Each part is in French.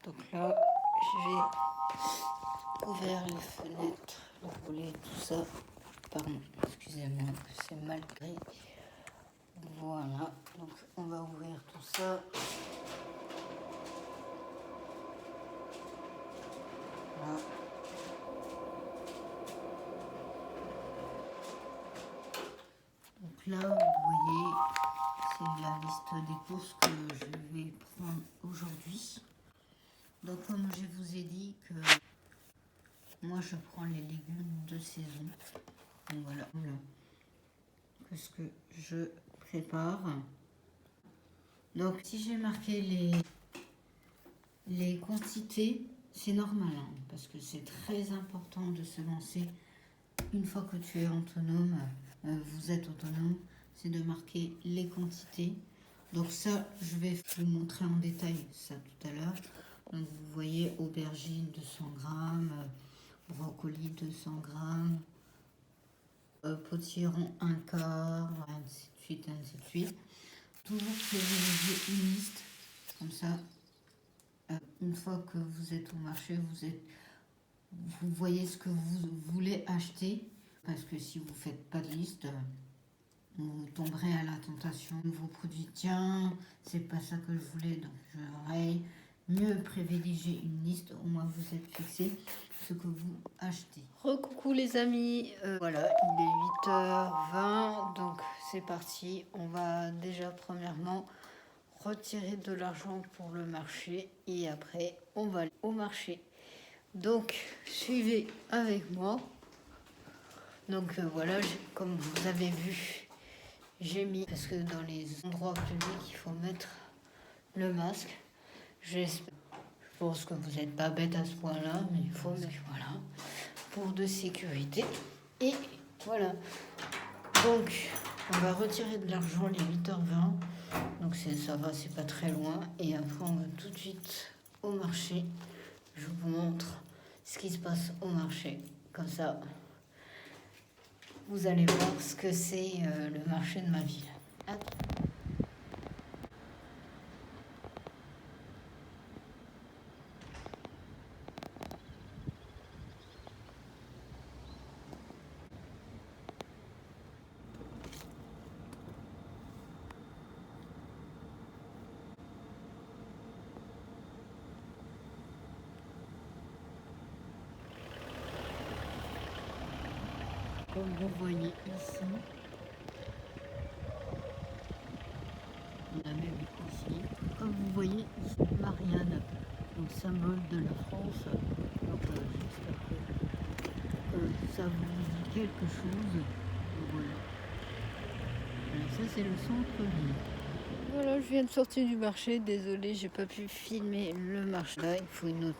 Donc là, j'ai ouvert les fenêtres, les volets, tout ça. Pardon, excusez-moi, c'est mal gris. Voilà, donc on va ouvrir tout ça. Voilà. Donc là, vous voyez, c'est la liste des courses que je vais prendre aujourd'hui. Donc comme je vous ai dit que moi je prends les légumes de saison. Donc voilà, ce que je prépare. Donc si j'ai marqué les quantités, c'est normal, hein, parce que c'est très important de se lancer une fois que tu es autonome, vous êtes autonome, c'est de marquer les quantités. Donc ça, je vais vous montrer en détail ça tout à l'heure. Donc vous voyez aubergine 200 grammes, brocoli 200 grammes, potiron un quart, ainsi de suite, ainsi de suite. Toujours privilégier une liste, comme ça, une fois que vous êtes au marché, vous voyez ce que vous voulez acheter, parce que si vous ne faites pas de liste, vous tomberez à la tentation de vos produits. Tiens, c'est pas ça que je voulais, donc j'aurais mieux privilégier une liste, au moins vous êtes fixé ce que vous achetez. Recoucou les amis, voilà, il est 8h20, donc c'est parti. On va déjà premièrement retirer de l'argent pour le marché et après on va aller au marché. Donc suivez avec moi. Donc voilà, comme vous avez vu, j'ai mis, parce que dans les endroits publics il faut mettre le masque. Je pense que vous n'êtes pas bête à ce point-là, mais il faut mettre, voilà, pour de sécurité. Et voilà, donc on va retirer de l'argent les 8h20, donc ça va, c'est pas très loin. Et après on va tout de suite au marché. Je vous montre ce qui se passe au marché, comme ça vous allez voir ce que c'est le marché de ma ville. Comme vous voyez ici, on a même ici, comme vous voyez ici, Marianne, donc symbole de la France. Donc j'espère que ça vous dit quelque chose. Voilà. Ça c'est le centre-ville. Voilà, je viens de sortir du marché. Désolée, j'ai pas pu filmer le marché. Là, il faut une autre.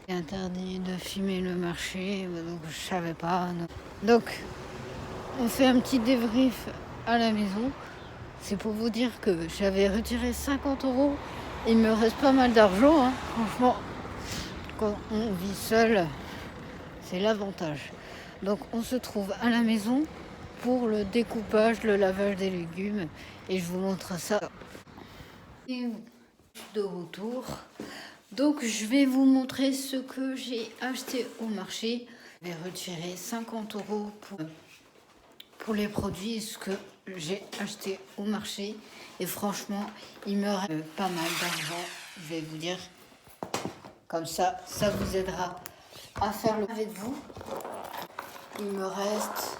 C'est interdit de filmer le marché, donc je savais pas. Donc, on fait un petit débrief à la maison. C'est pour vous dire que j'avais retiré 50 €. Il me reste pas mal d'argent, hein. Franchement, quand on vit seul, c'est l'avantage. Donc, on se trouve à la maison pour le découpage, le lavage des légumes. Et je vous montre ça. Et de retour. Donc, je vais vous montrer ce que j'ai acheté au marché. Je vais retirer 50 € pour les produits, ce que j'ai acheté au marché. Et franchement, il me reste pas mal d'argent, je vais vous dire. Comme ça, ça vous aidera à faire le avec vous. Il me reste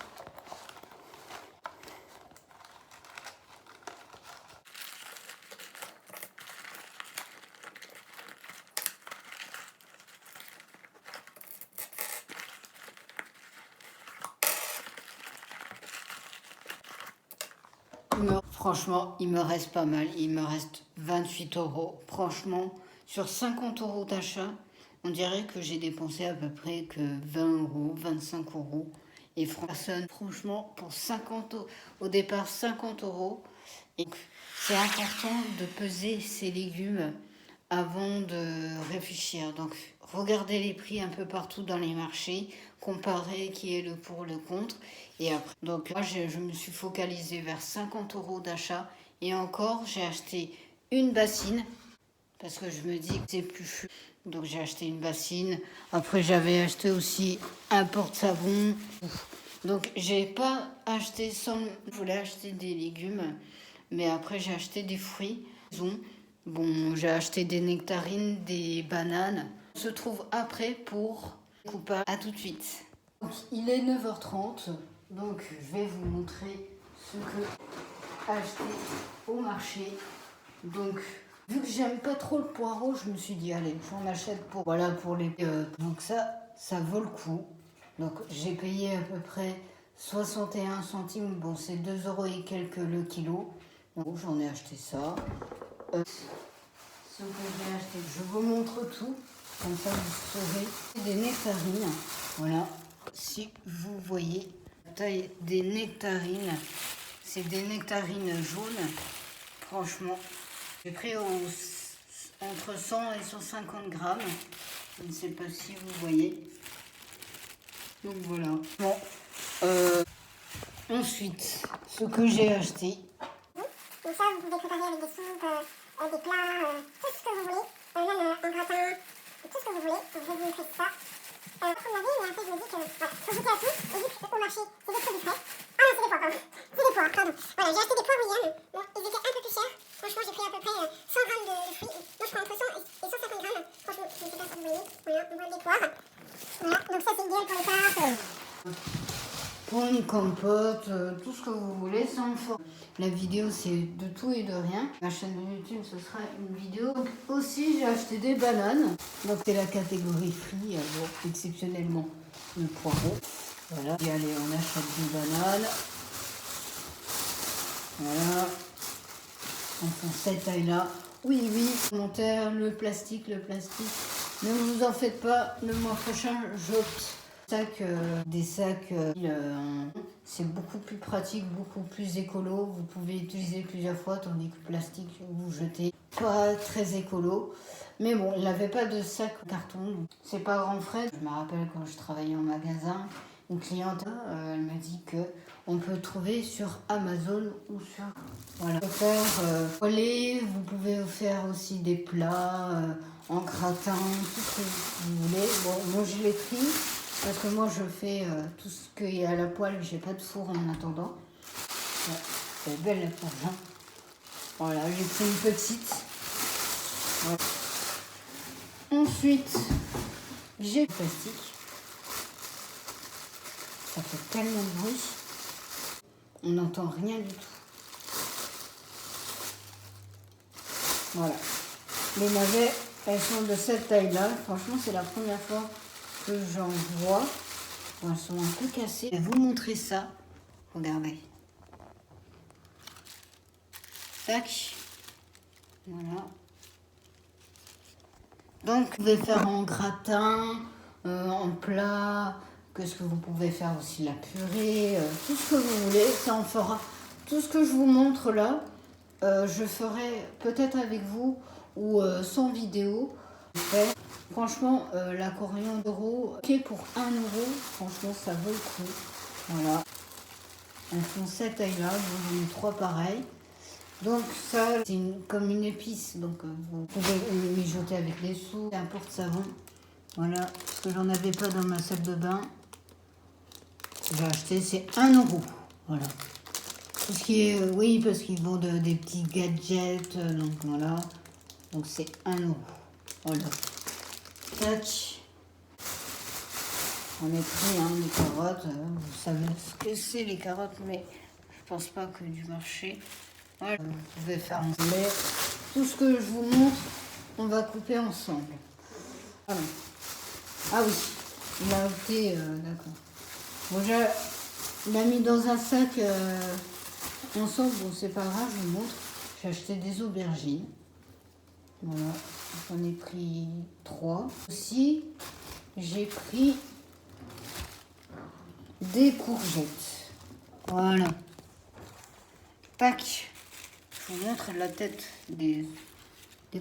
franchement, il me reste pas mal. Il me reste 28 €. Franchement, sur 50 € d'achat, on dirait que j'ai dépensé à peu près que 20 €, 25 €. Et franchement, pour 50 €, au départ 50 €. Et c'est important de peser ses légumes avant de réfléchir. Donc, regardez les prix un peu partout dans les marchés, comparer qui est le pour, le contre. Et après, donc moi, je me suis focalisée vers 50 € d'achat. Et encore, j'ai acheté une bassine parce que je me dis que c'est plus chaud. Donc j'ai acheté une bassine. Après j'avais acheté aussi un porte-savon. Donc j'ai pas acheté sans... Je voulais acheter des légumes, mais après j'ai acheté des fruits. Bon, j'ai acheté des nectarines, des bananes. On se trouve après pour couper. À tout de suite. Donc, il est 9h30, donc je vais vous montrer ce que j'ai acheté au marché. Donc, vu que j'aime pas trop le poireau, je me suis dit, allez, j'en achète pour, voilà, pour les... donc ça vaut le coup. Donc, j'ai payé à peu près 61 centimes. Bon, c'est 2 € et quelques le kilo. Donc, j'en ai acheté ça. Ce que j'ai acheté, je vous montre tout. Comme ça, vous saurez. Des nectarines. Voilà. Si vous voyez la taille des nectarines, c'est des nectarines jaunes. Franchement, j'ai pris entre 100 et 150 grammes. Je ne sais pas si vous voyez. Donc voilà. Bon. Ensuite, ce que j'ai acheté. Donc ça, vous pouvez préparer avec des soupes, des plats, tout ce que vous voulez. Même un gratin, tout ce que vous voulez. Je vais vous montrer ça. Pour ma vie, mais après je me dis que voilà, faut goûter à tout. Et vu qu'au marché, c'est des produits frais. Ah non, c'est des pois, pardon. C'est des pois, pardon. Voilà, j'ai acheté des pois William. Bon, ils étaient un peu plus chers. Franchement, j'ai pris à peu près 100 grammes de fruits. Moi, je prends entre 100 et 150 grammes. Franchement, je ne sais pas si vous voyez. Voilà, on voit des poires. Voilà, donc ça, c'est idéal pour les tartes. Pour une compote, tout ce que vous voulez, sans forme. La vidéo, c'est de tout et de rien. Ma chaîne de YouTube, ce sera une vidéo. Donc, aussi, j'ai acheté des bananes. Donc, c'est la catégorie fruits, bon, exceptionnellement le poireau. Voilà. Et allez, on achète des bananes. Voilà. On fait cette taille-là. Oui, oui, commentaire, le plastique. Ne vous en faites pas, le mois prochain, j'opte. Des sacs, c'est beaucoup plus pratique, beaucoup plus écolo. Vous pouvez utiliser plusieurs fois, tandis que le plastique, vous jetez. Pas très écolo. Mais bon, il n'avait pas de sac carton. C'est pas grand frais. Je me rappelle quand je travaillais en magasin, une cliente, elle m'a dit que on peut trouver sur Amazon ou sur... Voilà. Vous pouvez faire aussi des plats en gratin, tout ce que vous voulez. Bon, moi je l'ai pris. Parce que moi, je fais tout ce qu'il y a à la poêle. J'ai pas de four en attendant. Ouais, c'est belle la poêle. Hein. Voilà, j'ai pris une petite. Ouais. Ensuite, j'ai le plastique. Ça fait tellement de bruit. On n'entend rien du tout. Voilà. Les navets, elles sont de cette taille-là. Franchement, c'est la première fois que j'en vois. Elles sont un peu cassées. Je vais vous montrer ça. Regardez. Tac. Voilà. Donc, vous pouvez faire en gratin, en plat. Qu'est-ce que vous pouvez faire aussi? La purée, tout ce que vous voulez. Ça en fera. Tout ce que je vous montre là, je ferai peut-être avec vous ou sans vidéo. Franchement, la coriandre ok pour 1 €, franchement ça vaut le coup. Voilà. Elles font cette taille-là, j'en ai 3 pareils. Donc ça, c'est comme une épice, donc vous pouvez mijoter avec des sous. C'est un porte-savon. Voilà, parce que j'en avais pas dans ma salle de bain. J'ai acheté, c'est 1 €. Voilà. Tout ce qui est, oui, parce qu'ils vendent des petits gadgets, donc voilà. Donc c'est 1 €. Voilà. Tac. On est pris les carottes. Vous savez ce que c'est les carottes, mais je pense pas que du marché. Voilà, vous pouvez faire un poulet. Tout ce que je vous montre, on va couper ensemble. Voilà. Ah oui, il a été, d'accord. Bon, il a mis dans un sac ensemble. Bon, c'est pas grave, je vous montre. J'ai acheté des aubergines. Voilà, j'en ai pris 3. Aussi, j'ai pris des courgettes. Voilà. Tac. Je vous montre la tête des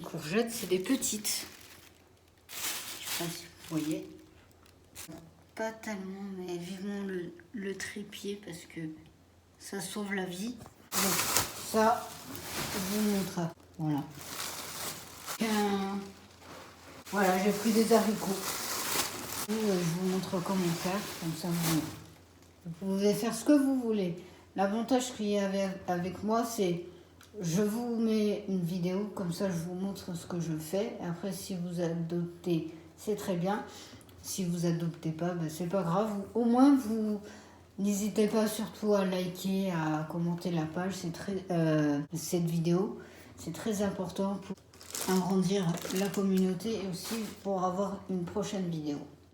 courgettes. C'est des petites. Je sais pas si vous voyez. Pas tellement, mais vivement le trépied parce que ça sauve la vie. Donc, ça, je vous montre. Voilà. Voilà, j'ai pris des haricots. Je vous montre comment faire, comme ça vous pouvez faire ce que vous voulez. L'avantage qu'il y a avec moi, c'est je vous mets une vidéo, comme ça je vous montre ce que je fais. Après, si vous adoptez, c'est très bien. Si vous adoptez pas, ben, c'est pas grave. Au moins, vous n'hésitez pas surtout à liker, à commenter la page. Cette vidéo, c'est très important pour agrandir la communauté et aussi pour avoir une prochaine vidéo.